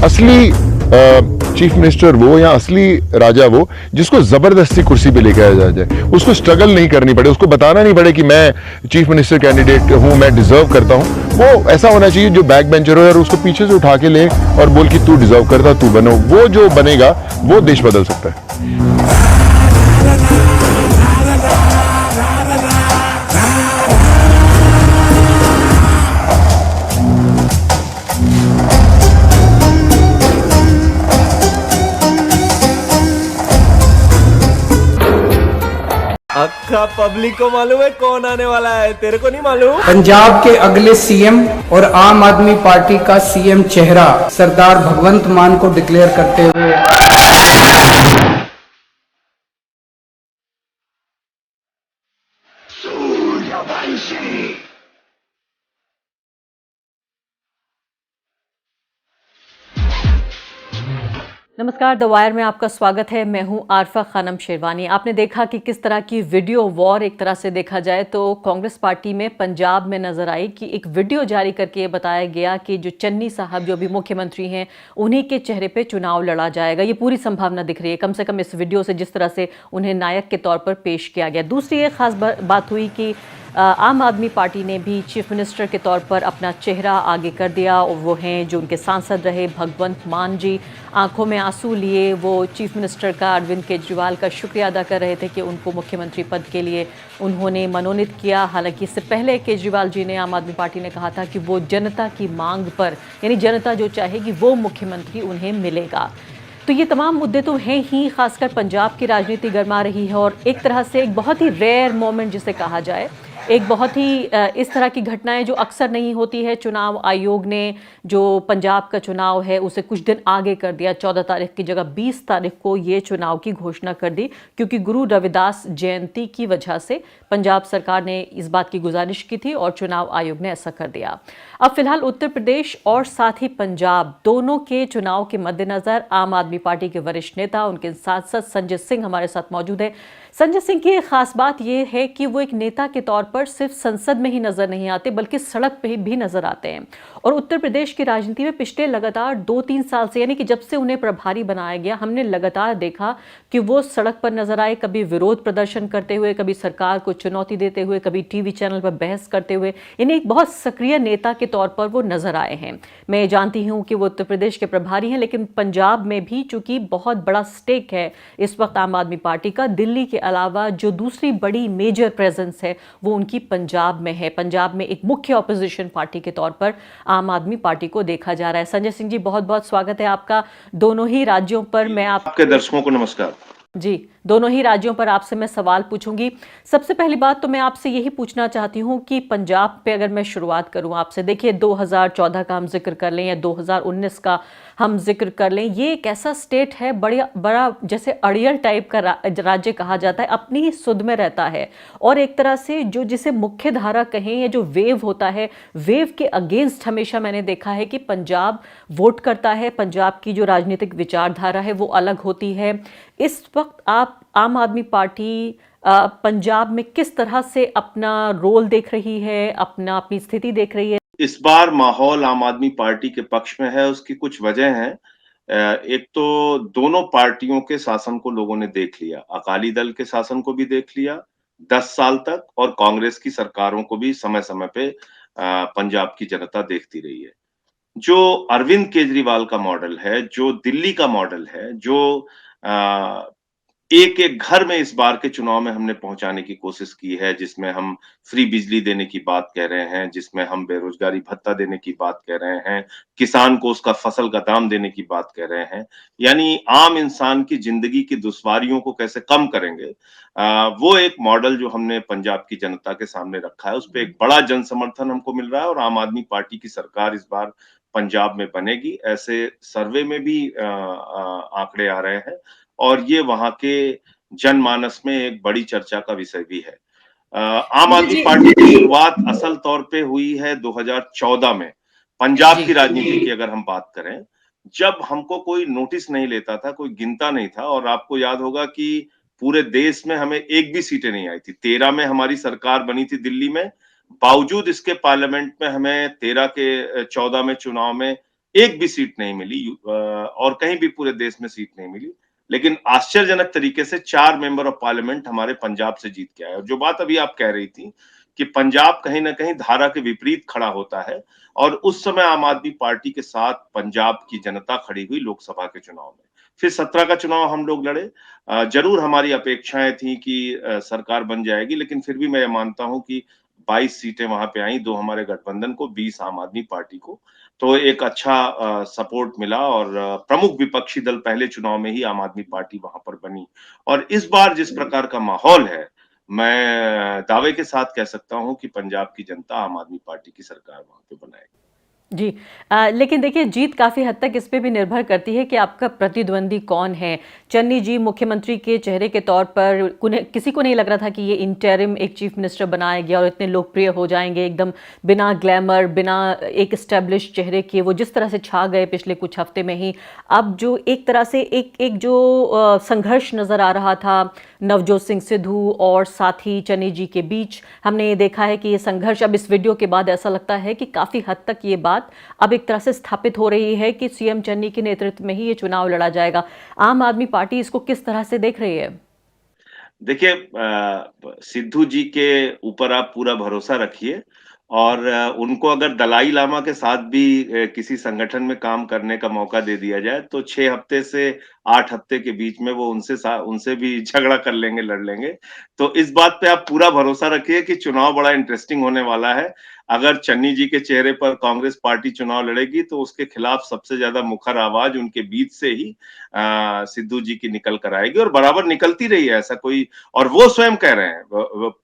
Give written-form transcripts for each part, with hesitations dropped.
असली chief minister वो या असली राजा वो जिसको जबरदस्ती कुर्सी पे लेके आया जाए, उसको स्ट्रगल नहीं करनी पड़े, उसको बताना नहीं पड़े कि मैं चीफ मिनिस्टर कैंडिडेट हूं, मैं डिजर्व करता हूं। वो ऐसा होना चाहिए जो बैक बेंचर हो और उसको पीछे से उठा के ले और बोल कि तू डिजर्व करता, तू बनो। वो जो बनेगा वो देश बदल सकता है। अक्का पब्लिक को मालूम है कौन आने वाला है, तेरे को नहीं मालूम? पंजाब के अगले सीएम और आम आदमी पार्टी का सीएम चेहरा सरदार भगवंत मान को डिक्लेयर करते हुए नमस्कार, द वायर में आपका स्वागत है। मैं हूं आरफा खानम शेरवानी। आपने देखा कि किस तरह की वीडियो वॉर, एक तरह से देखा जाए तो कांग्रेस पार्टी में पंजाब में नजर आई कि एक वीडियो जारी करके ये बताया गया कि जो चन्नी साहब जो भी मुख्यमंत्री हैं उन्हीं के चेहरे पे चुनाव लड़ा जाएगा। ये पूरी संभावना दिख रही है, कम से कम इस वीडियो से, जिस तरह से उन्हें नायक के तौर पर पेश किया गया। दूसरी एक खास बात हुई कि आम आदमी पार्टी ने भी चीफ मिनिस्टर के तौर पर अपना चेहरा आगे कर दिया और वो हैं जो उनके सांसद रहे भगवंत मान जी। आंखों में आंसू लिए वो चीफ मिनिस्टर का, अरविंद केजरीवाल का शुक्रिया अदा कर रहे थे कि उनको मुख्यमंत्री पद के लिए उन्होंने मनोनीत किया। हालांकि इससे पहले केजरीवाल जी ने, आम आदमी पार्टी ने कहा था कि वो जनता की मांग पर, यानी जनता जो चाहेगी वो मुख्यमंत्री उन्हें मिलेगा। तो ये तमाम मुद्दे तो हैं ही, खासकर पंजाब की राजनीति गर्मा रही है और एक तरह से एक बहुत ही रेयर मोमेंट जिसे कहा जाए, एक बहुत ही इस तरह की घटनाएं जो अक्सर नहीं होती है। चुनाव आयोग ने जो पंजाब का चुनाव है उसे कुछ दिन आगे कर दिया, 14 तारीख की जगह 20 तारीख को ये चुनाव की घोषणा कर दी, क्योंकि गुरु रविदास जयंती की वजह से पंजाब सरकार ने इस बात की गुजारिश की थी और चुनाव आयोग ने ऐसा कर दिया। अब फिलहाल उत्तर प्रदेश और साथ ही पंजाब दोनों के चुनाव के मद्देनजर आम आदमी पार्टी के वरिष्ठ नेता, उनके सांसद संजय सिंह हमारे साथ मौजूद है। संजय सिंह की एक खास बात यह है कि वो एक नेता के तौर पर सिर्फ संसद में ही नजर नहीं आते बल्कि सड़क पे भी नजर आते हैं। और उत्तर प्रदेश की राजनीति में पिछले लगातार 2-3 साल से, यानी कि जब से उन्हें प्रभारी बनाया गया, हमने लगातार देखा कि वो सड़क पर नजर आए, कभी विरोध प्रदर्शन करते हुए, कभी सरकार को चुनौती देते हुए, कभी टीवी चैनल पर बहस करते हुए, यानी एक बहुत सक्रिय नेता के तौर पर वो नजर आए हैं। मैं जानती हूँ कि वो उत्तर प्रदेश के प्रभारी हैं, लेकिन पंजाब में भी चूंकि बहुत बड़ा स्टेक है इस वक्त आम आदमी पार्टी का, दिल्ली के अलावा जो दूसरी बड़ी मेजर प्रेजेंस है वो उनकी पंजाब में है। पंजाब में एक मुख्य ऑपोजिशन पार्टी के तौर पर आम आदमी पार्टी को देखा जा रहा है। संजय सिंह जी, बहुत बहुत स्वागत है आपका दोनों ही राज्यों पर। मैं आपके दर्शकों को नमस्कार जी। दोनों ही राज्यों पर आपसे मैं सवाल पूछूंगी। सबसे पहली बात तो मैं आपसे यही पूछना चाहती हूं कि पंजाब पे अगर मैं शुरुआत करूं आपसे, देखिए 2014 का हम जिक्र कर लें या 2019 का हम जिक्र कर लें, ये एक ऐसा स्टेट है, बड़ा जैसे अड़ियल टाइप का राज्य कहा जाता है, अपनी ही सुध में रहता है और एक तरह से जो जिसे मुख्य धारा कहें या जो वेव होता है, वेव के अगेंस्ट हमेशा मैंने देखा है कि पंजाब वोट करता है। पंजाब की जो राजनीतिक विचारधारा है वो अलग होती है। इस वक्त आप आम आदमी पार्टी पंजाब में किस तरह से अपना रोल देख रही है, अपनी स्थिति देख रही है? इस बार माहौल आम आदमी पार्टी के पक्ष में है। उसकी कुछ वजह हैं। एक तो दोनों पार्टियों के शासन को लोगों ने देख लिया, अकाली दल के शासन को भी देख लिया 10 साल तक और कांग्रेस की सरकारों को भी समय समय पे पंजाब की जनता देखती रही है। जो अरविंद केजरीवाल का मॉडल है, जो दिल्ली का मॉडल है, जो एक-एक घर में इस बार के चुनाव में हमने पहुँचाने की कोशिश की है, जिसमें हम फ्री बिजली देने की बात कह रहे हैं, जिसमें हम बेरोज़गारी भत्ता देने की बात कह रहे हैं, किसान को उसका फसल का दाम देने की बात कह रहे हैं। यानी आम इंसान की ज़िंदगी की दुश्वारियों को कैसे कम करेंगे, वो एक मॉडल जो हमने पंजाब की जनता के सामने रखा है, उसपे एक बड़ा जन समर्थन हमको मिल रहा है और आम आदमी पार्टी की सरकार इस बार पंजाब में बनेगी, ऐसे सर्वे में भी आंकड़े आ रहे हैं और ये वहाँ के जनमानस में एक बड़ी चर्चा का विषय भी है। आम आदमी पार्टी की शुरुआत असल तौर पे हुई है 2014 में। पंजाब की राजनीति की अगर हम बात करें, जब हमको कोई नोटिस नहीं लेता था, कोई गिनता नहीं था और आपको याद होगा कि पूरे देश में हमें एक भी सीटें नहीं आई थी। 13 में हमारी सरकार बनी थी दिल्ली में, बावजूद इसके पार्लियामेंट में हमें 13 के 14 में चुनाव में एक भी सीट नहीं मिली, और कहीं भी पूरे देश में सीट नहीं मिली। लेकिन आश्चर्यजनक तरीके से 4 मेंबर ऑफ पार्लियामेंट हमारे पंजाब से जीत के आए। और जो बात अभी आप कह रही थी कि पंजाब कहीं न कहीं धारा के विपरीत खड़ा होता है, और उस समय आम आदमी पार्टी के साथ पंजाब की जनता खड़ी हुई लोकसभा के चुनाव में। फिर 17 का चुनाव हम लोग लड़े। ज़रूर हमारी अपेक्षाएँ थी कि सरकार बन जाएगी, लेकिन फिर भी मैं ये मानता हूँ कि 22 सीटें वहाँ पे आईं, 2 हमारे गठबंधन को, 20 आम आदमी पार्टी को। तो एक अच्छा सपोर्ट मिला, और प्रमुख विपक्षी दल पहले चुनाव में ही आम आदमी पार्टी वहाँ पर बनी। और इस बार जिस प्रकार का माहौल है, मैं दावे के साथ कह सकता हूँ कि पंजाब की जनता आम आदमी पार्टी की सरकार वहाँ पे बनाएगी। जी। लेकिन देखिए, जीत काफ़ी हद तक इस पे भी निर्भर करती है कि आपका प्रतिद्वंदी कौन है। चन्नी जी मुख्यमंत्री के चेहरे के तौर पर किसी को नहीं लग रहा था कि ये इंटरिम एक चीफ मिनिस्टर बनाया गया और इतने लोकप्रिय हो जाएंगे एकदम बिना ग्लैमर, बिना एक एस्टेब्लिश चेहरे के। वो जिस तरह से छा गए पिछले कुछ हफ्ते में ही, अब जो एक तरह से एक जो संघर्ष नज़र आ रहा था नवजोत सिंह सिद्धू और साथी चन्नी जी के बीच, हमने ये देखा है कि ये संघर्ष अब इस वीडियो के बाद ऐसा लगता है कि काफ़ी हद तक ये बात अब एक तरह से स्थापित हो रही है कि सीएम चन्नी के नेतृत्व में ही ये चुनाव लड़ा जाएगा। आम आदमी पार्टी इसको किस तरह से देख रही है? देखिए, सिद्धू जी के ऊपर आप पूरा भरोसा रखिए, और उनको अगर दलाई लामा के साथ भी किसी संगठन में काम करने का मौका दे दिया जाए, तो 6 हफ्ते से 8 हफ्ते के बीच में वो उनसे भी झगड़ा कर लेंगे, लड़ लेंगे। तो इस बात पे आप पूरा भरोसा रखिए कि चुनाव बड़ा इंटरेस्टिंग होने वाला है। अगर चन्नी जी के चेहरे पर कांग्रेस पार्टी चुनाव लड़ेगी, तो उसके खिलाफ सबसे ज्यादा मुखर आवाज उनके बीच से ही सिद्धू जी की निकल कर आएगी, और बराबर निकलती रही है, ऐसा कोई। और वो स्वयं कह रहे हैं,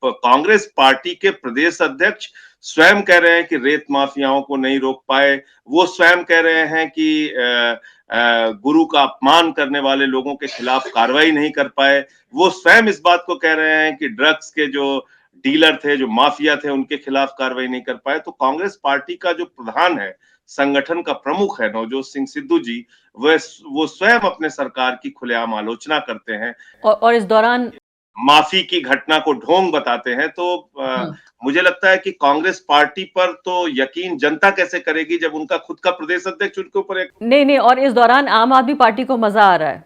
कांग्रेस पार्टी के प्रदेश अध्यक्ष स्वयं कह रहे हैं कि रेत माफियाओं को नहीं रोक पाए। वो स्वयं कह रहे हैं कि गुरु का अपमान करने वाले लोगों के खिलाफ कार्रवाई नहीं कर पाए। वो स्वयं इस बात को कह रहे हैं कि ड्रग्स के जो डीलर थे, जो माफिया थे, उनके खिलाफ कार्रवाई नहीं कर पाए। तो कांग्रेस पार्टी का जो प्रधान है, संगठन का प्रमुख है नवजोत सिंह सिद्धू जी, वो स्वयं अपने सरकार की खुलेआम आलोचना करते हैं, और इस दौरान माफी की घटना को ढोंग बताते हैं। तो मुझे लगता है कि कांग्रेस पार्टी पर तो यकीन जनता कैसे करेगी जब उनका खुद का प्रदेश अध्यक्ष उनके ऊपर एक। नहीं, और इस दौरान आम आदमी पार्टी को मजा आ रहा है।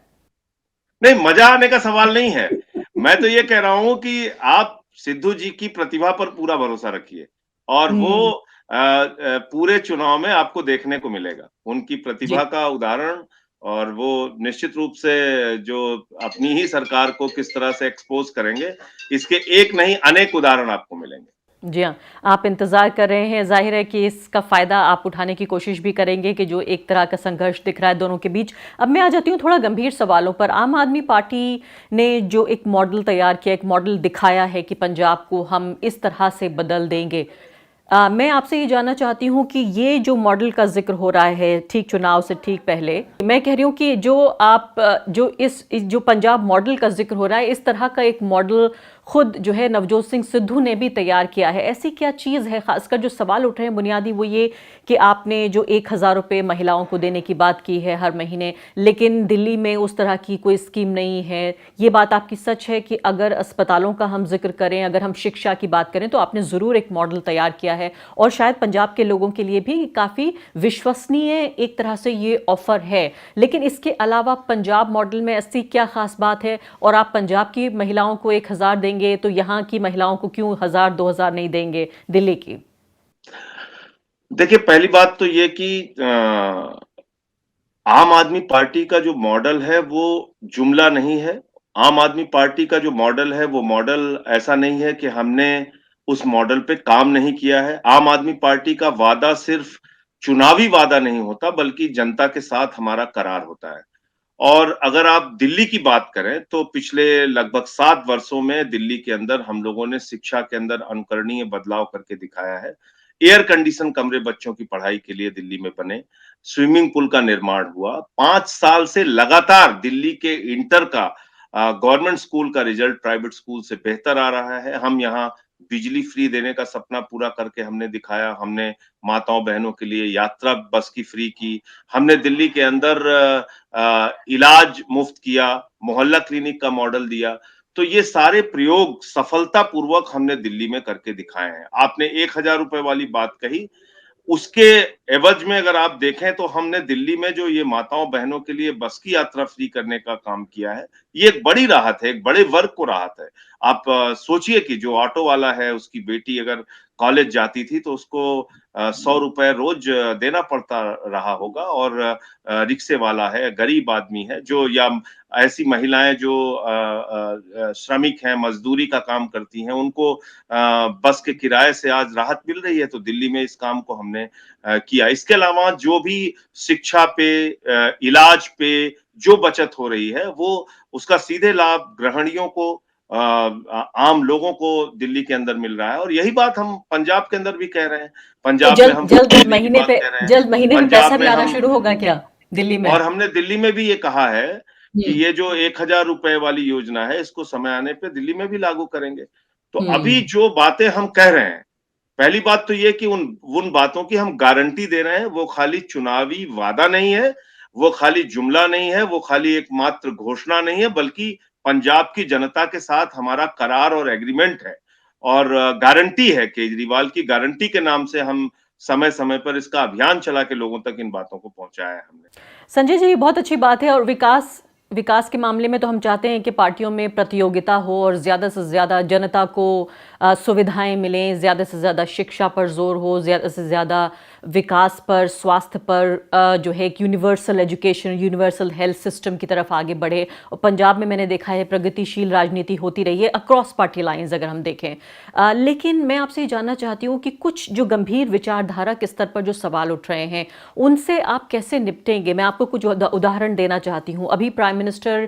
नहीं, मजा आने का सवाल नहीं है। मैं तो ये कह रहा हूं कि आप सिद्धू जी की प्रतिभा पर पूरा भरोसा रखिए, और वो पूरे चुनाव में आपको देखने को मिलेगा उनकी प्रतिभा जी। का उदाहरण। और वो निश्चित रूप से जो अपनी ही सरकार को किस तरह से एक्सपोज करेंगे, इसके एक नहीं अनेक उदाहरण आपको मिलेंगे। जी हाँ, आप इंतज़ार कर रहे हैं। ज़ाहिर है कि इसका फ़ायदा आप उठाने की कोशिश भी करेंगे कि जो एक तरह का संघर्ष दिख रहा है दोनों के बीच। अब मैं आ जाती हूँ थोड़ा गंभीर सवालों पर। आम आदमी पार्टी ने जो एक मॉडल तैयार किया, एक मॉडल दिखाया है कि पंजाब को हम इस तरह से बदल देंगे। मैं आपसे ये जानना चाहती हूँ कि ये जो मॉडल का जिक्र हो रहा है ठीक चुनाव से ठीक पहले, मैं कह रही हूँ कि जो आप जो पंजाब मॉडल का जिक्र हो रहा है, इस तरह का एक मॉडल खुद जो है नवजोत सिंह सिद्धू ने भी तैयार किया है। ऐसी क्या चीज़ है, खासकर जो सवाल उठ रहे हैं बुनियादी, वो ये कि आपने जो 1000 रुपये महिलाओं को देने की बात की है हर महीने, लेकिन दिल्ली में उस तरह की कोई स्कीम नहीं है। ये बात आपकी सच है कि अगर अस्पतालों का हम जिक्र करें, अगर हम शिक्षा की बात करें, तो आपने ज़रूर एक मॉडल तैयार किया है और शायद पंजाब के लोगों के लिए भी काफ़ी विश्वसनीय एक तरह से ये ऑफर है। लेकिन इसके अलावा पंजाब मॉडल में ऐसी क्या खास बात है? और आप पंजाब की महिलाओं को 1000 देंगे तो यहाँ की महिलाओं को क्यों 1000-2000 नहीं देंगे दिल्ली की? देखिए, पहली बात तो ये कि आम आदमी पार्टी का जो मॉडल है वो जुमला नहीं है। आम आदमी पार्टी का जो मॉडल है वो मॉडल ऐसा नहीं है कि हमने उस मॉडल पे काम नहीं किया है। आम आदमी पार्टी का वादा सिर्फ चुनावी वादा नहीं होता, बल्कि जनता के साथ हमारा करार होता है। और अगर आप दिल्ली की बात करें, तो पिछले लगभग 7 वर्षों में दिल्ली के अंदर हम लोगों ने शिक्षा के अंदर अनुकरणीय बदलाव करके दिखाया है। एयर कंडीशन कमरे बच्चों की पढ़ाई के लिए दिल्ली में बने, स्विमिंग पूल का निर्माण हुआ। 5 साल से लगातार दिल्ली के इंटर का गवर्नमेंट स्कूल का रिजल्ट प्राइवेट स्कूल से बेहतर आ रहा है। हम यहाँ बिजली फ्री देने का सपना पूरा करके हमने दिखाया। हमने माताओं बहनों के लिए यात्रा बस की फ्री की। हमने दिल्ली के अंदर इलाज मुफ्त किया, मोहल्ला क्लिनिक का मॉडल दिया। तो ये सारे प्रयोग सफलतापूर्वक हमने दिल्ली में करके दिखाए हैं। आपने 1000 रुपए वाली बात कही। उसके एवज में अगर आप देखें तो हमने दिल्ली में जो ये माताओं बहनों के लिए बस की यात्रा फ्री करने का काम किया है, ये एक बड़ी राहत है, एक बड़े वर्ग को राहत है। आप सोचिए कि जो ऑटो वाला है, उसकी बेटी अगर कॉलेज जाती थी तो उसको 100 रुपए रोज देना पड़ता रहा होगा, और रिक्शे वाला है, गरीब आदमी है जो, या ऐसी महिलाएं जो श्रमिक हैं, मजदूरी का काम करती हैं, उनको बस के किराए से आज राहत मिल रही है। तो दिल्ली में इस काम को हमने किया। इसके अलावा जो भी शिक्षा पे, इलाज पे जो बचत हो रही है, वो उसका सीधे लाभ गृहिणियों को, आम लोगों को दिल्ली के अंदर मिल रहा है। और यही बात हम पंजाब के अंदर भी कह रहे हैं। तो पंजाब में हम फ्री बिजली की बात कह रहे हैं। जल्द महीने में पैसा पंजाब भी में आना हम, शुरू होगा क्या दिल्ली में? और हमने दिल्ली में भी ये कहा है कि हम्म। ये जो 1,000 रुपए वाली योजना है, इसको समय आने पे दिल्ली में भी लागू करेंगे। तो अभी हम्म। जो बातें हम कह रहे हैं, पहली बात तो ये कि उन उन बातों की हम गारंटी दे रहे हैं, वो खाली चुनावी वादा नहीं है, वो खाली जुमला नहीं है, वो खाली एक मात्र घोषणा नहीं है, बल्कि पंजाब की जनता के साथ हमारा करार और एग्रीमेंट है। और गारंटी है, केजरीवाल की गारंटी के नाम से हम समय समय पर इसका अभियान चला के लोगों तक इन बातों को पहुंचाया है हमने। संजय जी, ये बहुत अच्छी बात है। और विकास विकास के मामले में तो हम चाहते हैं कि पार्टियों में प्रतियोगिता हो और ज़्यादा से ज़्यादा जनता को सुविधाएं मिलें, ज़्यादा से ज़्यादा शिक्षा पर जोर हो, ज़्यादा से ज़्यादा विकास पर, स्वास्थ्य पर, जो है एक universal education, universal health system की तरफ आगे बढ़े। और पंजाब में मैंने देखा है प्रगतिशील राजनीति होती रही है अक्रॉस पार्टी लाइंस अगर हम देखें। लेकिन मैं आपसे ये जानना चाहती हूँ कि कुछ जो गंभीर विचारधारा के स्तर पर जो सवाल उठ रहे हैं, उनसे आप कैसे निपटेंगे? मैं आपको कुछ उदाहरण देना चाहती हूँ। अभी प्राइम मिनिस्टर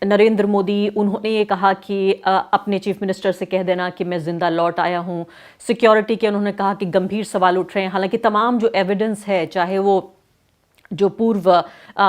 नरेंद्र मोदी, उन्होंने ये कहा कि अपने चीफ मिनिस्टर से कह देना कि मैं जिंदा लौट आया हूँ। सिक्योरिटी के उन्होंने कहा कि गंभीर सवाल उठ रहे हैं। हालांकि तमाम जो एविडेंस है, चाहे वो जो पूर्व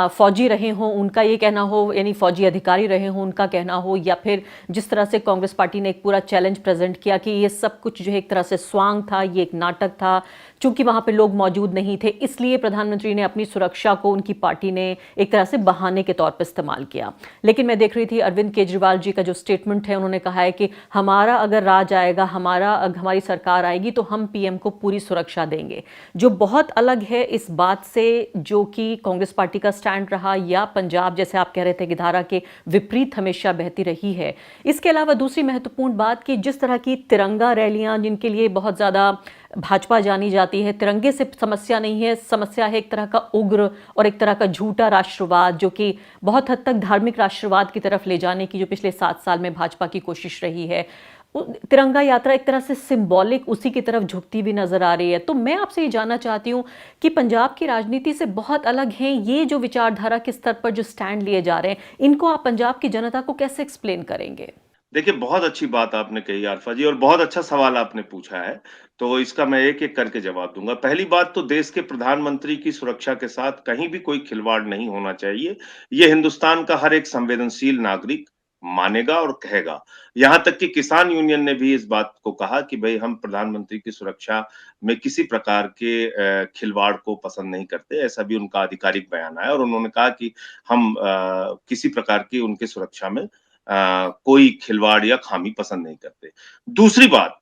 फौजी रहे हों उनका ये कहना हो, यानी फौजी अधिकारी रहे हों उनका कहना हो, या फिर जिस तरह से कांग्रेस पार्टी ने एक पूरा चैलेंज प्रेजेंट किया कि ये सब कुछ जो है एक तरह से स्वांग था, ये एक नाटक था, चूंकि वहां पे लोग मौजूद नहीं थे इसलिए प्रधानमंत्री ने अपनी सुरक्षा को उनकी पार्टी ने एक तरह से बहाने के तौर पर इस्तेमाल किया। लेकिन मैं देख रही थी अरविंद केजरीवाल जी का जो स्टेटमेंट है, उन्होंने कहा है कि हमारा अगर राज आएगा, हमारी सरकार आएगी तो हम पीएम को पूरी सुरक्षा देंगे, जो बहुत अलग है इस बात से जो कि कांग्रेस पार्टी का स्टैंड रहा, या पंजाब जैसे आप कह रहे थे कि धारा के विपरीत हमेशा बहती रही है। इसके अलावा दूसरी महत्वपूर्ण बात कि जिस तरह की तिरंगा रैलियां, जिनके लिए बहुत ज़्यादा भाजपा जानी जाती है, तिरंगे से समस्या नहीं है, समस्या है एक तरह का उग्र और एक तरह का झूठा राष्ट्रवाद, जो कि बहुत हद तक धार्मिक राष्ट्रवाद की तरफ ले जाने की जो पिछले 7 साल में भाजपा की कोशिश रही है। तिरंगा यात्रा एक तरह से सिंबॉलिक उसी की तरफ झुकती भी नजर आ रही है। तो मैं आपसे ये जानना चाहती हूँ कि पंजाब की राजनीति से बहुत अलग हैं ये जो विचारधारा के स्तर पर जो स्टैंड लिए जा रहे हैं, इनको आप पंजाब की जनता को कैसे एक्सप्लेन करेंगे? देखिए, बहुत अच्छी बात आपने कही आरफा जी, और बहुत अच्छा सवाल आपने पूछा है। तो इसका मैं एक-एक करके जवाब दूँगा। पहली बात तो, देश के प्रधानमंत्री की सुरक्षा के साथ कहीं भी कोई खिलवाड़ नहीं होना चाहिए। ये हिंदुस्तान का हर एक संवेदनशील नागरिक मानेगा और कहेगा। यहाँ तक कि किसान यूनियन ने भी इस बात को कहा कि भई हम प्रधानमंत्री की सुरक्षा में किसी प्रकार के खिलवाड़ को पसंद नहीं करते। ऐसा भी उनका आधिकारिक बयान आया, और उन्होंने कहा कि हम किसी प्रकार की उनकी सुरक्षा में कोई खिलवाड़ या खामी पसंद नहीं करते। दूसरी बात,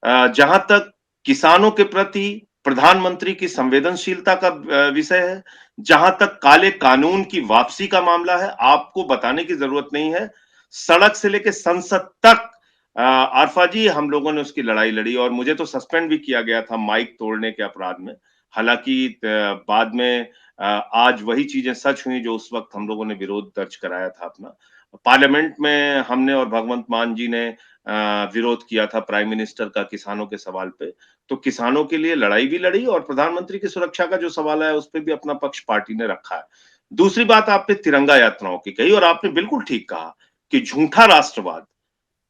जहां तक किसानों के प्रति प्रधानमंत्री की संवेदनशीलता का विषय है, जहां तक काले कानून की वापसी का मामला है, आपको बताने की जरूरत नहीं है, सड़क से लेकर संसद तक आरफा जी हम लोगों ने उसकी लड़ाई लड़ी, और मुझे तो सस्पेंड भी किया गया था माइक तोड़ने के अपराध में। हालांकि बाद में आज वही चीजें सच हुई जो उस वक्त हम लोगों ने विरोध दर्ज कराया था अपना। पार्लियामेंट में हमने और भगवंत मान जी ने विरोध किया था प्राइम मिनिस्टर का किसानों के सवाल पे। तो किसानों के लिए लड़ाई भी लड़ी, और प्रधानमंत्री की सुरक्षा का जो सवाल है उस पे भी अपना पक्ष पार्टी ने रखा है। दूसरी बात आपने तिरंगा यात्राओं की कही, और आपने बिल्कुल ठीक कहा कि झूठा राष्ट्रवाद,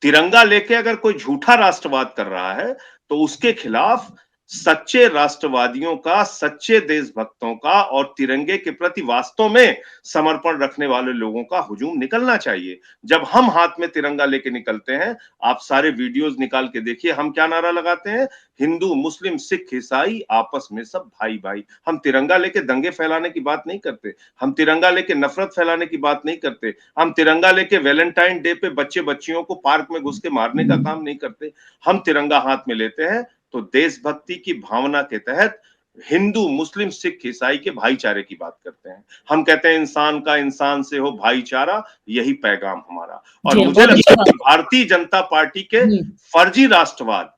तिरंगा लेके अगर कोई झूठा राष्ट्रवाद कर रहा है तो उसके खिलाफ सच्चे राष्ट्रवादियों का, सच्चे देशभक्तों का और तिरंगे के प्रति वास्तव में समर्पण रखने वाले लोगों का हुजूम निकलना चाहिए। जब हम हाथ में तिरंगा लेके निकलते हैं, आप सारे वीडियोस निकाल के देखिए, हम क्या नारा लगाते हैं? हिंदू, मुस्लिम, सिख, ईसाई आपस में सब भाई भाई। हम तिरंगा लेके दंगे फैलाने की बात नहीं करते, हम तिरंगा लेके नफरत फैलाने की बात नहीं करते, हम तिरंगा लेके वैलेंटाइन डे पे बच्चे बच्चियों को पार्क में घुस के मारने का काम नहीं करते। हम तिरंगा हाथ में लेते हैं तो देशभक्ति की भावना के तहत हिंदू, मुस्लिम, सिख, ईसाई के भाईचारे की बात करते हैं। हम कहते हैं इंसान का इंसान से हो भाईचारा, यही पैगाम हमारा। और जी, मुझे बहुत लगता अच्छी है कि भारतीय जनता पार्टी के जी। फर्जी राष्ट्रवाद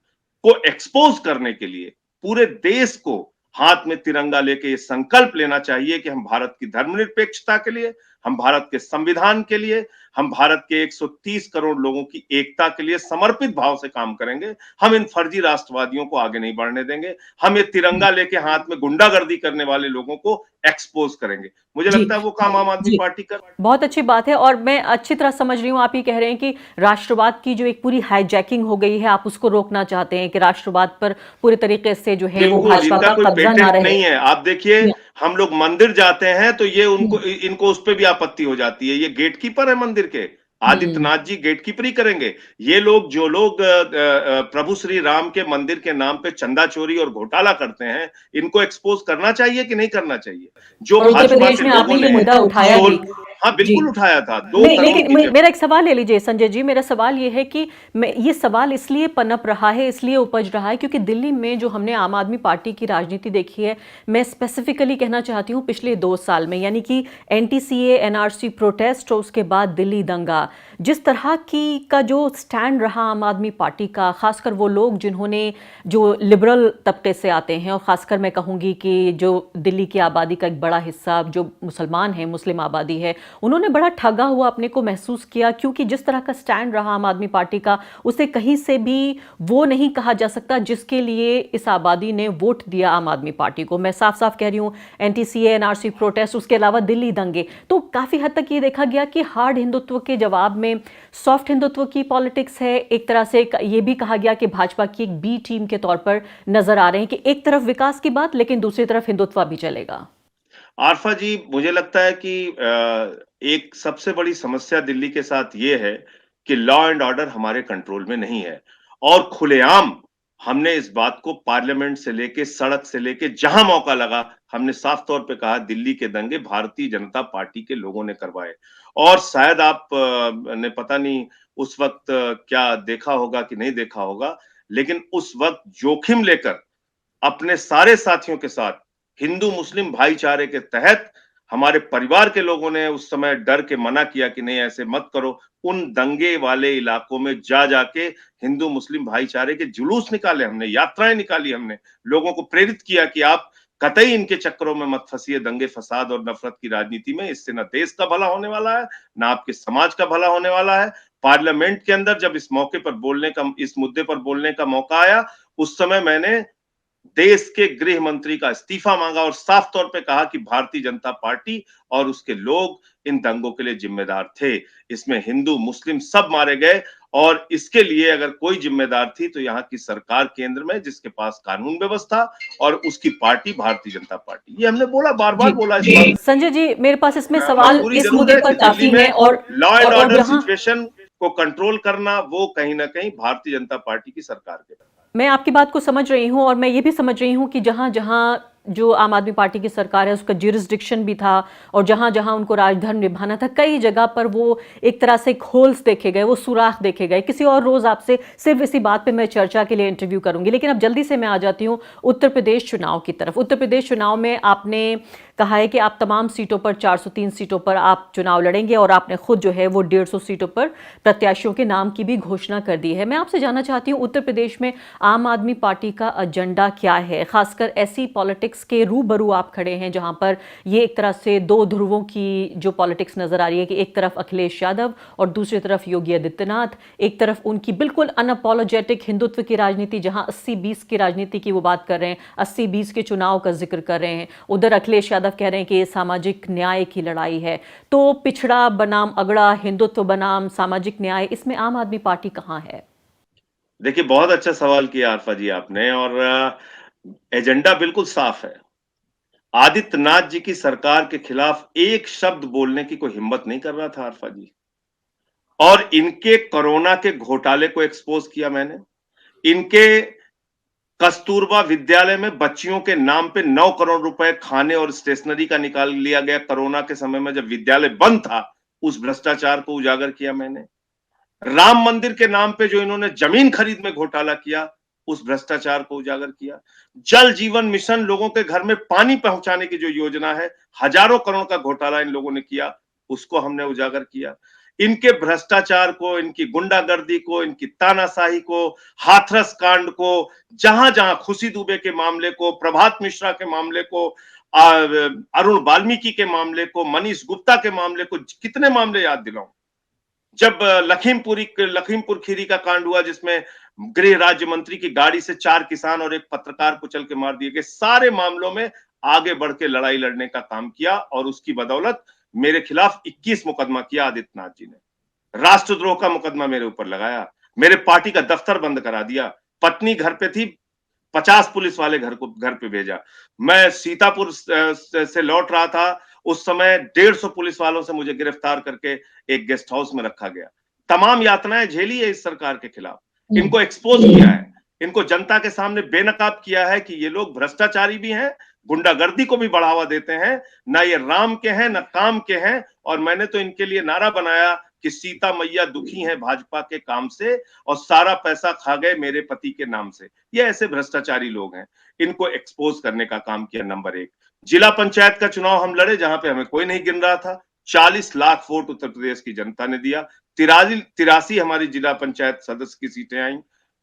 को एक्सपोज करने के लिए पूरे देश को हाथ में तिरंगा लेके ये संकल्प लेना चाहिए कि हम भारत की धर्मनिरपेक्षता के लिए, हम भारत के संविधान के लिए, हम भारत के 130 करोड़ लोगों की एकता के लिए समर्पित भाव से काम करेंगे। हम इन फर्जी राष्ट्रवादियों को आगे नहीं बढ़ने देंगे। हम ये तिरंगा लेके हाथ में गुंडागर्दी करने वाले लोगों को एक्सपोज करेंगे। मुझे जी, लगता है वो काम आम आदमी जी। पार्टी कर। बहुत अच्छी बात है और मैं अच्छी तरह समझ रही हूँ, आप ये कह रहे हैं कि राष्ट्रवाद की जो एक पूरी हाईजैकिंग हो गई है, आप उसको रोकना चाहते हैं कि राष्ट्रवाद पर पूरे तरीके से जो है वो बिल्कुल, भाजपा इनका का कोई कब्जा ना पेटेंट रहे। नहीं है। आप देखिए, जी, हम लोग मंदिर जाते हैं तो ये जी। इनको उस पे भी आपत्ति हो जाती है। ये गेटकीपर है मंदिर के। हुँ। आदित्यनाथ जी गेटकीपरी करेंगे। ये लोग जो लोग प्रभु श्री राम के मंदिर के नाम पे चंदा चोरी और घोटाला करते हैं, इनको एक्सपोज करना चाहिए कि नहीं करना चाहिए? जो और उत्तर भाजपा प्रदेश के में लोगों आपने ये ने मुद्दा उठाया भी। हाँ, जी। बिल्कुल उठाया था। 2 नहीं, करोड़ लेकिन की मेरा एक सवाल ले लीजिए संजय जी, मेरा सवाल ये है कि ये सवाल इसलिए पनप रहा है, इसलिए उपज रहा है क्योंकि दिल्ली में जो हमने आम आदमी पार्टी की राजनीति देखी है, मैं स्पेसिफिकली कहना चाहती हूँ पिछले 2 साल में, यानी कि एनटीसीए, एनआरसी प्रोटेस्ट और उसके बाद दिल्ली दंगा, जिस तरह की का जो स्टैंड रहा आम आदमी पार्टी का, खासकर वो लोग जिन्होंने जो लिबरल तबके से आते हैं और खासकर मैं कहूँगी कि जो दिल्ली की आबादी का एक बड़ा हिस्सा जो मुसलमान है, मुस्लिम आबादी है, उन्होंने बड़ा ठगा हुआ अपने को महसूस किया क्योंकि जिस तरह का स्टैंड रहा आम आदमी पार्टी का, उसे कहीं से भी वो नहीं कहा जा सकता जिसके लिए इस आबादी ने वोट दिया आम आदमी पार्टी को। मैं साफ साफ कह रही हूँ, एनटीसीए, एनआरसी प्रोटेस्ट, उसके अलावा दिल्ली दंगे, तो काफ़ी हद तक ये देखा गया कि हार्ड हिंदुत्व के जवाब में सॉफ्ट हिंदुत्व की पॉलिटिक्स है। एक तरह से ये भी कहा गया कि भाजपा की एक बी टीम के तौर पर नजर आ रहे हैं कि एक तरफ विकास की बात लेकिन दूसरी तरफ हिंदुत्व भी चलेगा। आरफा जी, मुझे लगता है कि एक सबसे बड़ी समस्या दिल्ली के साथ ये है कि लॉ एंड ऑर्डर हमारे कंट्रोल में नहीं है और खुलेआम हमने इस बात को पार्लियामेंट से लेके, सड़क से लेके जहां मौका लगा, हमने साफ तौर पे कहा दिल्ली के दंगे भारतीय जनता पार्टी के लोगों ने करवाए। और शायद आप ने पता नहीं उस वक्त क्या देखा होगा कि नहीं देखा होगा, लेकिन उस वक्त जोखिम लेकर अपने सारे साथियों के साथ हिंदू मुस्लिम भाईचारे के तहत हमारे परिवार के लोगों ने उस समय डर के मना किया कि नहीं ऐसे मत करो। उन दंगे वाले इलाकों में जा जाके हिंदू मुस्लिम भाईचारे के जुलूस निकाले हमने, यात्राएं निकाली हमने, लोगों को प्रेरित किया कि आप कतई इनके चक्करों में मत फंसिए, दंगे फसाद और नफरत की राजनीति में। इससे ना देश का भला होने वाला है, ना आपके समाज का भला होने वाला है। पार्लियामेंट के अंदर जब इस मौके पर बोलने का, इस मुद्दे पर बोलने का मौका आया, उस समय मैंने देश के गृह मंत्री का इस्तीफा मांगा और साफ तौर पे कहा कि भारतीय जनता पार्टी और उसके लोग इन दंगों के लिए जिम्मेदार थे। इसमें हिंदू मुस्लिम सब मारे गए और इसके लिए अगर कोई जिम्मेदार थी तो यहाँ की सरकार केंद्र में, जिसके पास कानून व्यवस्था और उसकी पार्टी भारतीय जनता पार्टी। ये हमने बोला, बार बार बोला इस बात। संजय जी, मेरे पास इसमें सवाल मजबूरी इस जरूर मुद्दे है पर कि काफी दिल्ली है में और लॉ एंड ऑर्डर जहां सिचुएशन को कंट्रोल करना वो कहीं ना कहीं भारतीय जनता पार्टी की सरकार के। मैं आपकी बात को समझ रही हूं और मैं ये भी समझ रही हूं कि जहां जहां जो आम आदमी पार्टी की सरकार है उसका ज्यूरिसडिक्शन भी था और जहां जहां उनको राजधर्म निभाना था, कई जगह पर वो एक तरह से होल्स देखे गए, वो सुराख देखे गए। किसी और रोज आपसे सिर्फ इसी बात पे मैं चर्चा के लिए इंटरव्यू करूंगी, लेकिन अब जल्दी से मैं आ जाती हूँ उत्तर प्रदेश चुनाव की तरफ। उत्तर प्रदेश चुनाव में आपने कहा है कि आप तमाम सीटों पर, 403 सीटों पर आप चुनाव लड़ेंगे और आपने खुद जो है वो 150 सीटों पर प्रत्याशियों के नाम की भी घोषणा कर दी है। मैं आपसे जानना चाहती हूँ उत्तर प्रदेश में आम आदमी पार्टी का एजेंडा क्या है, खासकर ऐसी पॉलिटिक्स के रूबरू आप खड़े हैं जहां पर ये एक तरह से दो ध्रुवों की जो पॉलिटिक्स नजर आ रही है कि एक तरफ अखिलेश यादव और दूसरी तरफ योगी आदित्यनाथ, एक तरफ उनकी बिल्कुल अनअपोलोजेटिक हिंदुत्व की राजनीति जहां 80-20 की राजनीति की वो बात कर रहे हैं, 80-20 के चुनाव का जिक्र कर रहे हैं, उधर अखिलेश यादव कह रहे हैं कि ये सामाजिक न्याय की लड़ाई है। तो पिछड़ा बनाम अगड़ा, हिंदुत्व बनाम सामाजिक न्याय, इसमें आम आदमी पार्टी कहां है? देखिए, बहुत अच्छा सवाल किया आरफा जी आपने और एजेंडा बिल्कुल साफ है। आदित्यनाथ जी की सरकार के खिलाफ एक शब्द बोलने की कोई हिम्मत नहीं कर रहा था आरफा जी, और इनके कोरोना के घोटाले को एक्सपोज किया मैंने। इनके कस्तूरबा विद्यालय में बच्चियों के नाम पे 9 करोड़ रुपए खाने और स्टेशनरी का निकाल लिया गया कोरोना के समय में जब विद्यालय बंद था। उस भ्रष्टाचार को उजागर किया मैंने। राम मंदिर के नाम पे जो इन्होंने जमीन खरीद में घोटाला किया, उस भ्रष्टाचार को उजागर किया। जल जीवन मिशन, लोगों के घर में पानी पहुंचाने की जो योजना है, हजारों करोड़ का घोटाला इन लोगों ने किया, उसको हमने उजागर किया। इनके भ्रष्टाचार को, इनकी गुंडागर्दी को, इनकी तानाशाही को, हाथरस कांड को, जहां जहां खुशी दुबे के मामले को, प्रभात मिश्रा के मामले को, अरुण वाल्मीकि के मामले को, मनीष गुप्ता के मामले को, कितने मामले याद दिलाऊं। जब लखीमपुर खीरी का कांड हुआ, जिसमें गृह राज्य मंत्री की गाड़ी से 4 किसान और एक पत्रकार कुचल के मार दिए गए, सारे मामलों में आगे बढ़ के लड़ाई लड़ने का काम किया और उसकी बदौलत मेरे खिलाफ 21 मुकदमा किया आदित्यनाथ जी ने। राष्ट्रद्रोह का मुकदमा मेरे ऊपर लगाया, मेरे पार्टी का दफ्तर बंद करा दिया, पत्नी घर पे थी, 50 पुलिस वाले घर पे भेजा। मैं सीतापुर से लौट रहा था, उस समय 150 पुलिस वालों से मुझे गिरफ्तार करके एक गेस्ट हाउस में रखा गया। तमाम यातनाएं झेली है इस सरकार के खिलाफ, इनको एक्सपोज किया है, इनको जनता के सामने बेनकाब किया है कि ये लोग भ्रष्टाचारी भी हैं, गुंडागर्दी को भी बढ़ावा देते हैं, ना ये राम के हैं ना काम के हैं। और मैंने तो इनके लिए नारा बनाया कि सीता मैया दुखी हैं भाजपा के काम से और सारा पैसा खा गए मेरे पति के नाम से। ये ऐसे भ्रष्टाचारी लोग हैं, इनको एक्सपोज करने का काम किया। नंबर 1, जिला पंचायत का चुनाव हम लड़े जहां पे हमें कोई नहीं गिन रहा था, 40 लाख वोट उत्तर प्रदेश की जनता ने दिया, 83 हमारी जिला पंचायत सदस्य की सीटें आई,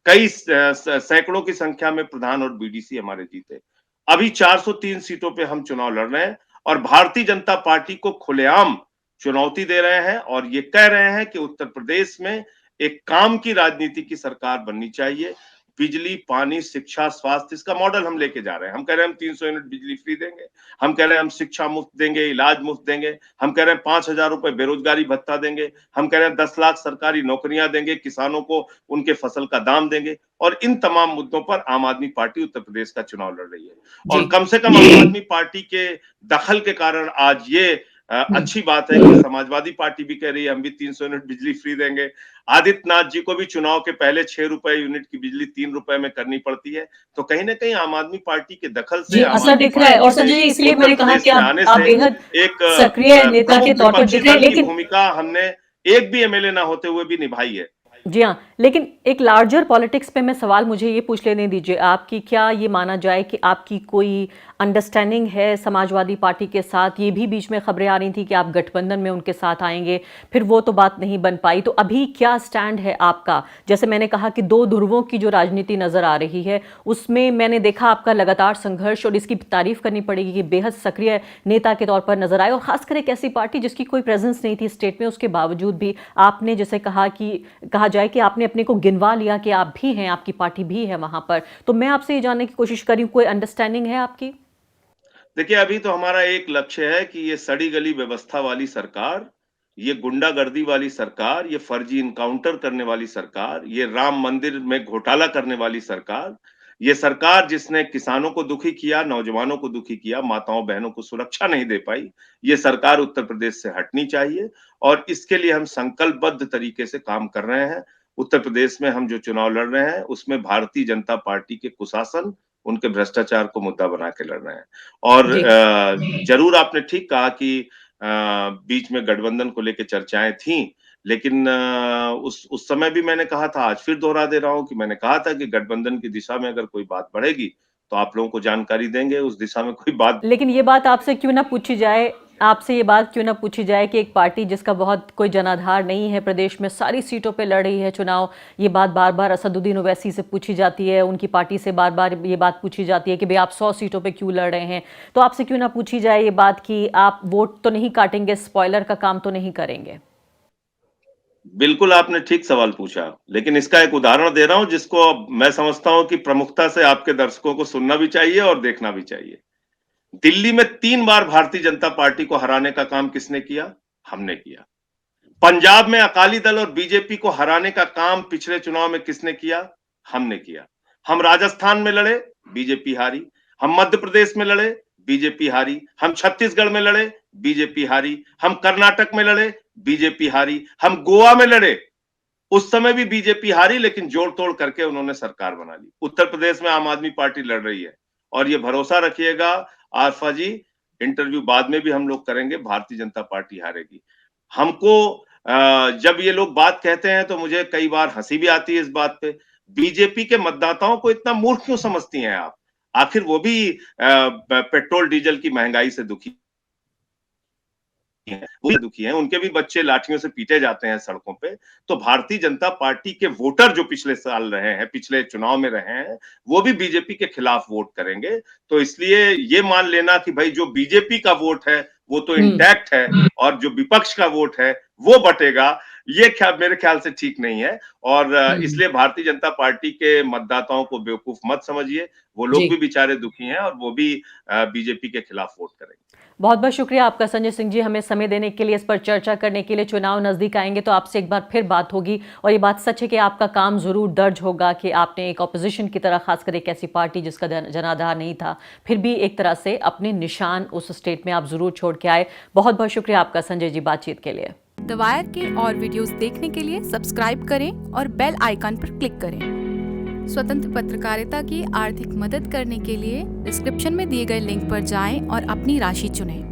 कई सैकड़ों की संख्या में प्रधान और बीडीसी हमारे जीते। अभी 403 सीटों पे हम चुनाव लड़ रहे हैं और भारतीय जनता पार्टी को खुलेआम चुनौती दे रहे हैं और ये कह रहे हैं कि उत्तर प्रदेश में एक काम की राजनीति की सरकार बननी चाहिए। बिजली, पानी, शिक्षा, स्वास्थ्य, इसका मॉडल हम लेके जा रहे हैं। हम कह रहे हैं हम 300 यूनिट बिजली फ्री देंगे, हम कह रहे हैं हम शिक्षा मुफ्त देंगे, इलाज मुफ्त देंगे, हम कह रहे हैं 5,000 रुपए बेरोजगारी भत्ता देंगे, हम कह रहे हैं 10 लाख सरकारी नौकरियां देंगे, किसानों को उनके फसल का दाम देंगे। और इन तमाम मुद्दों पर आम आदमी पार्टी उत्तर प्रदेश का चुनाव लड़ रही है और कम से कम आम आदमी पार्टी के दखल के कारण आज ये अच्छी बात है कि समाजवादी पार्टी भी कह रही है हम भी 300 यूनिट बिजली फ्री देंगे। आदित्यनाथ जी को भी चुनाव के पहले 6 रुपए यूनिट की बिजली 3 रुपए में करनी पड़ती है। तो कहीं ना कहीं आम आदमी पार्टी के दखल से असर दिख रहा है। और संजय जी, इसलिए मैंने कहा कि आप बेहद एक सक्रिय नेता के तौर पर दिख रहे हैं, लेकिन भूमिका हमने एक भी एमएलए ना होते हुए भी निभाई है। जी हाँ, लेकिन एक लार्जर पॉलिटिक्स पे मैं सवाल मुझे ये पूछ लेने दीजिए आपकी, क्या ये माना जाए कि आपकी कोई अंडरस्टैंडिंग है समाजवादी पार्टी के साथ? ये भी बीच में खबरें आ रही थी कि आप गठबंधन में उनके साथ आएंगे, फिर वो तो बात नहीं बन पाई। तो अभी क्या स्टैंड है आपका? जैसे मैंने कहा कि 2 ध्रुवों की जो राजनीति नजर आ रही है, उसमें मैंने देखा आपका लगातार संघर्ष, और इसकी तारीफ करनी पड़ेगी कि बेहद सक्रिय नेता के तौर पर नजर आए, और खासकर एक ऐसी पार्टी जिसकी कोई प्रेजेंस नहीं थी स्टेट में, उसके बावजूद भी आपने जैसे कहा जाए कि आपने अपने को गिनवा लिया कि आप भी हैं, आपकी पार्टी भी है वहां पर। तो मैं आपसे ये जानने की कोशिश कर रही हूं, कोई अंडरस्टैंडिंग है आपकी? देखिए, अभी तो हमारा एक लक्ष्य है कि ये सड़ी गली व्यवस्था वाली सरकार, ये गुंडागर्दी वाली सरकार, ये फर्जी इनकाउंटर करने वाली सरकार, ये राम मंदिर में घोटाला करने वाली सरकार, ये सरकार जिसने किसानों को दुखी किया, नौजवानों को दुखी किया, माताओं बहनों को सुरक्षा नहीं दे पाई, ये सरकार उत्तर प्रदेश से हटनी चाहिए और इसके लिए हम संकल्पबद्ध तरीके से काम कर रहे हैं। उत्तर प्रदेश में हम जो चुनाव लड़ रहे हैं, उसमें भारतीय जनता पार्टी के कुशासन, उनके भ्रष्टाचार को मुद्दा बना के लड़ रहे हैं। और जरूर आपने ठीक कहा कि बीच में गठबंधन को लेकर चर्चाएं थीं, लेकिन उस समय भी मैंने कहा था, आज फिर दोहरा दे रहा हूं कि मैंने कहा था कि गठबंधन की दिशा में अगर कोई बात बढ़ेगी तो आप लोगों को जानकारी देंगे। उस दिशा में कोई बात, लेकिन ये बात आपसे क्यों ना पूछी जाए, आपसे ये बात क्यों ना पूछी जाए कि एक पार्टी जिसका बहुत कोई जनाधार नहीं है, प्रदेश में सारी सीटों पे लड़ रही है चुनाव, ये बात बार बार असदुद्दीन ओवैसी से पूछी जाती है, उनकी पार्टी से बार बार ये बात पूछी जाती है कि भाई आप 100 सीटों पे क्यों लड़ रहे हैं। तो आपसे क्यों ना पूछी जाए ये बात कि आप वोट तो नहीं काटेंगे, स्पॉइलर का काम तो नहीं करेंगे? बिल्कुल आपने ठीक सवाल पूछा, लेकिन इसका एक उदाहरण दे रहा हूं जिसको मैं समझता हूं कि प्रमुखता से आपके दर्शकों को सुनना भी चाहिए और देखना भी चाहिए। दिल्ली में 3 बार भारतीय जनता पार्टी को हराने का काम किसने किया? हमने किया। पंजाब में अकाली दल और बीजेपी को हराने का काम पिछले चुनाव में किसने किया? हमने किया। हम राजस्थान में लड़े, बीजेपी हारी। हम मध्य प्रदेश में लड़े, बीजेपी हारी। हम छत्तीसगढ़ में लड़े, बीजेपी हारी। हम कर्नाटक में लड़े, बीजेपी हारी। हम गोवा में लड़े, उस समय भी बीजेपी हारी, लेकिन जोड़ तोड़ करके उन्होंने सरकार बना ली। उत्तर प्रदेश में आम आदमी पार्टी लड़ रही है और ये भरोसा रखिएगा आरफा जी, इंटरव्यू बाद में भी हम लोग करेंगे, भारतीय जनता पार्टी हारेगी। हमको जब ये लोग बात कहते हैं तो मुझे कई बार हंसी भी आती है इस बात पे। बीजेपी के मतदाताओं को इतना मूर्ख क्यों समझती हैं आप? आखिर वो भी पेट्रोल डीजल की महंगाई से दुखी हैं, वो भी दुखी हैं, उनके भी बच्चे लाठियों से पीटे जाते हैं सड़कों पे। तो भारतीय जनता पार्टी के वोटर जो पिछले साल रहे हैं, पिछले चुनाव में रहे हैं, वो भी बीजेपी के खिलाफ वोट करेंगे। तो इसलिए ये मान लेना कि भाई जो बीजेपी का वोट है, वो तो इंटैक्ट है और जो विपक्ष का वोट है, वो बटेगा, ये मेरे ख्याल से ठीक नहीं है। और इसलिए भारतीय जनता पार्टी के मतदाताओं को बेवकूफ मत समझिए। वो लोग भी बेचारे दुखी हैं और वो भी बीजेपी के खिलाफ वोट करेंगे। बहुत बहुत शुक्रिया आपका संजय सिंह जी, हमें समय देने के लिए, इस पर चर्चा करने के लिए। चुनाव नजदीक आएंगे तो आपसे एक बार फिर बात होगी, और ये बात सच है कि आपका काम जरूर दर्ज होगा कि आपने एक ऑपोजिशन की तरह, खासकर एक ऐसी पार्टी जिसका जनाधार नहीं था, फिर भी एक तरह से अपने निशान उस स्टेट में आप जरूर छोड़ के आए। बहुत बहुत शुक्रिया आपका संजय जी बातचीत के लिए। द वायर के और वीडियोस देखने के लिए सब्सक्राइब करें और बेल आइकन पर क्लिक करें। स्वतंत्र पत्रकारिता की आर्थिक मदद करने के लिए डिस्क्रिप्शन में दिए गए लिंक पर जाएं और अपनी राशि चुनें।